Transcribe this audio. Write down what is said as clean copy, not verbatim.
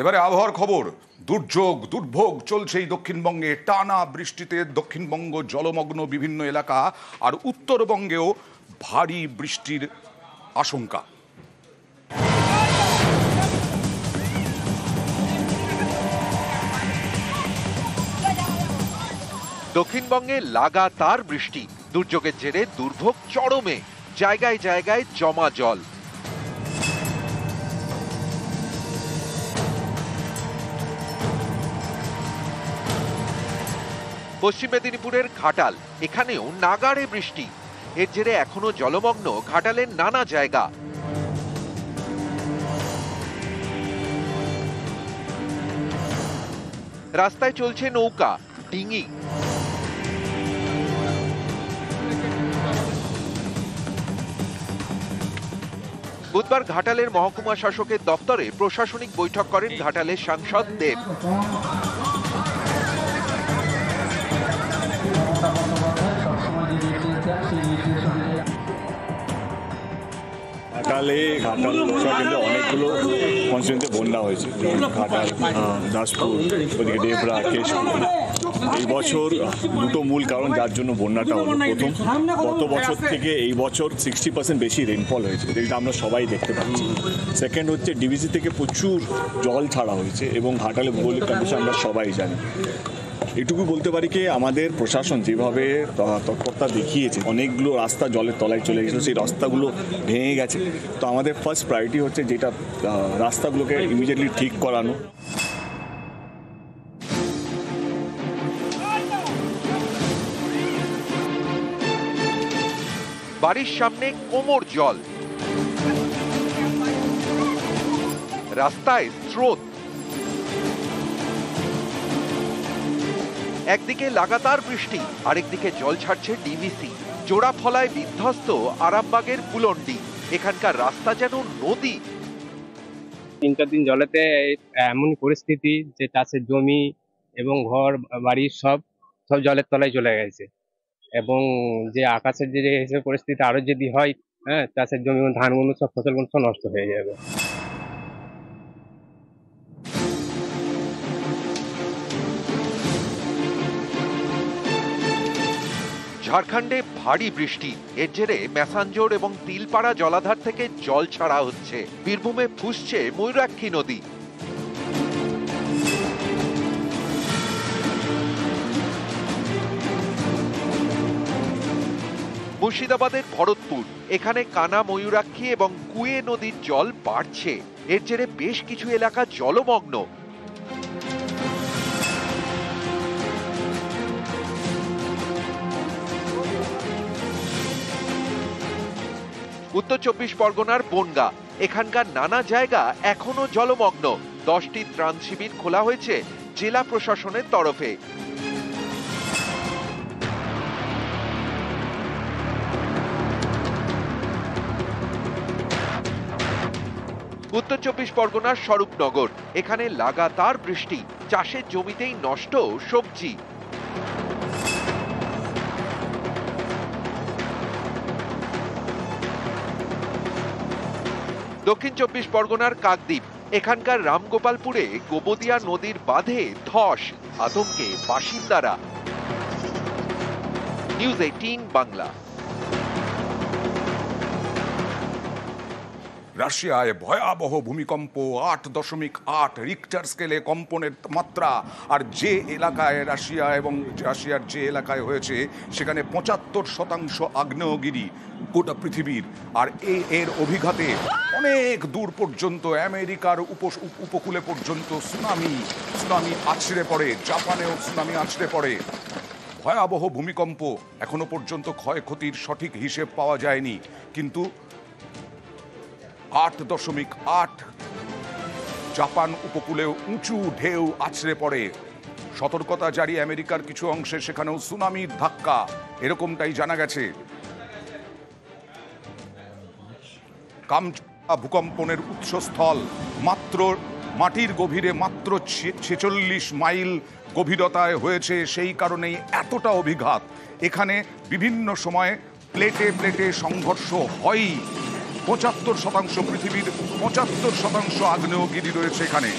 এবারে আবহাওয়ার খবর। দুর্যোগ দুর্ভোগ চলছে এই দক্ষিণবঙ্গে। টানা বৃষ্টিতে দক্ষিণবঙ্গ জলমগ্ন বিভিন্ন এলাকা, আর উত্তরবঙ্গেও ভারী বৃষ্টির আশঙ্কা। দক্ষিণবঙ্গে লাগাতার বৃষ্টি, দুর্যোগের জেরে দুর্ভোগ চরমে, জায়গায় জায়গায় জমা জল। পশ্চিম মেদিনীপুরের ঘাটাল, এখানেও নাগাড়ে বৃষ্টি। এর জেরে এখনো জলমগ্ন ঘাটালের নানা জায়গা। রাস্তায় চলছে নৌকা, ডিঙি। বুধবার ঘাটালের মহকুমা শাসকের দপ্তরে প্রশাসনিক বৈঠক করেন ঘাটালের সাংসদ দেব। ঘাটাল লোকসভা কেন্দ্রে অনেকগুলো কনস্টিটিউয়েন্সিতে বন্যা হয়েছে, যেমন ঘাটাল, দাসপুর, ওদিকে ডেবরা, কেশপুর। এই বছর দুটো মূল কারণ যার জন্য বন্যাটা হলো। প্রথম, গত বছর থেকে এই বছর 60% বেশি রেনফল হয়েছে, যেটা আমরা সবাই দেখতে পাচ্ছি। সেকেন্ড হচ্ছে ডিভিসি থেকে প্রচুর জল ছাড়া হয়েছে, এবং ঘাটালে ভৌগোলিক কন্ডিশন আমরা সবাই জানি। এটুকু বলতে পারি কি, আমাদের প্রশাসন যেভাবে তৎপরতা দেখিয়েছে, অনেকগুলো রাস্তা জলের তলায় চলে গেছিলো, সেই রাস্তাগুলো ভেঙে গেছে। তো আমাদের ফার্স্ট প্রায়োরিটি হচ্ছে যেটা রাস্তাগুলোকে ইমিডিয়েটলি ঠিক করানো। বাড়ির সামনে কোমর জল, রাস্তায় স্রোত। একদিকে লাগাতার বৃষ্টি, আরেকদিকে জল ছাড়ছে ডিভিসি। জোড়া ফলায় বিধ্বস্ত আরামবাগের বুলন্ডি, এখানকার রাস্তা যেন নদী। 3-4 দিন জলেতে এমন পরিস্থিতি যে চাষের জমি এবং ঘর বাড়ি সব জলের তলায় চলে গেছে, এবং যে আকাশের যে পরিস্থিতি আরো যদি হয়, চাষের জমি, ধানগুলো সব ফসলগুলো সব নষ্ট হয়ে যাবে। ঝাড়খণ্ডে ভারী বৃষ্টি, এর জেরে ম্যাসাঞ্জোর এবং তিলপাড়া জলাধার থেকে জল ছাড়া হচ্ছে। বীরভূমে ফুসছে ময়ূরাক্ষী নদী। মুর্শিদাবাদের ভরতপুর, এখানে কানা ময়ূরাক্ষী এবং কুয়ে নদীর জল বাড়ছে। এর জেরে বেশ কিছু এলাকা জলমগ্ন। উত্তর 24 পরগনার বনগা, এখানকার নানা জায়গা এখনো জলমগ্ন। 10টি ত্রাণ শিবির খোলা হয়েছে জেলা প্রশাসনের তরফে। উত্তর 24 পরগনার স্বরূপনগর, এখানে লাগাতার বৃষ্টি, চাষের জমিতেই নষ্ট সবজি। দক্ষিণ 24 পরগনার কাকদ্বীপ, এখানকার রামগোপালপুরে গোবদিয়া নদীর বাঁধে ধস, আতঙ্কে বাসিন্দারা। নিউজ 18 বাংলা। রাশিয়ায় ভয়াবহ ভূমিকম্প, 8.8 রিক্টার স্কেলে কম্পনের মাত্রা। আর যে এলাকায় রাশিয়ার যে এলাকায় হয়েছে, সেখানে 75% আগ্নেয়গিরি গোটা পৃথিবীর। আর এর অভিঘাতে অনেক দূর পর্যন্ত, আমেরিকার উপকূলে পর্যন্ত সুনামি আছড়ে পড়ে। জাপানেও সুনামি আছড়ে পড়ে। ভয়াবহ ভূমিকম্প। এখনো পর্যন্ত ক্ষয়ক্ষতির সঠিক হিসেব পাওয়া যায়নি, কিন্তু 8.8 জাপান উপকূলেও উঁচু ঢেউ আছড়ে পড়ে। সতর্কতা জারি আমেরিকার কিছু অংশে, সেখানেও সুনামির ধাক্কা, এরকমটাই জানা গেছে। কামচাকা ভূকম্পনের উৎসস্থল মাটির গভীরে মাত্র 46 মাইল গভীরতায় হয়েছে। সেই কারণেই এতটা অভিঘাত। এখানে বিভিন্ন সময়ে প্লেটে প্লেটে সংঘর্ষ হয়ই। 75% পৃথিবীর 75% আগ্নেয়গিরি রয়েছে এখানে।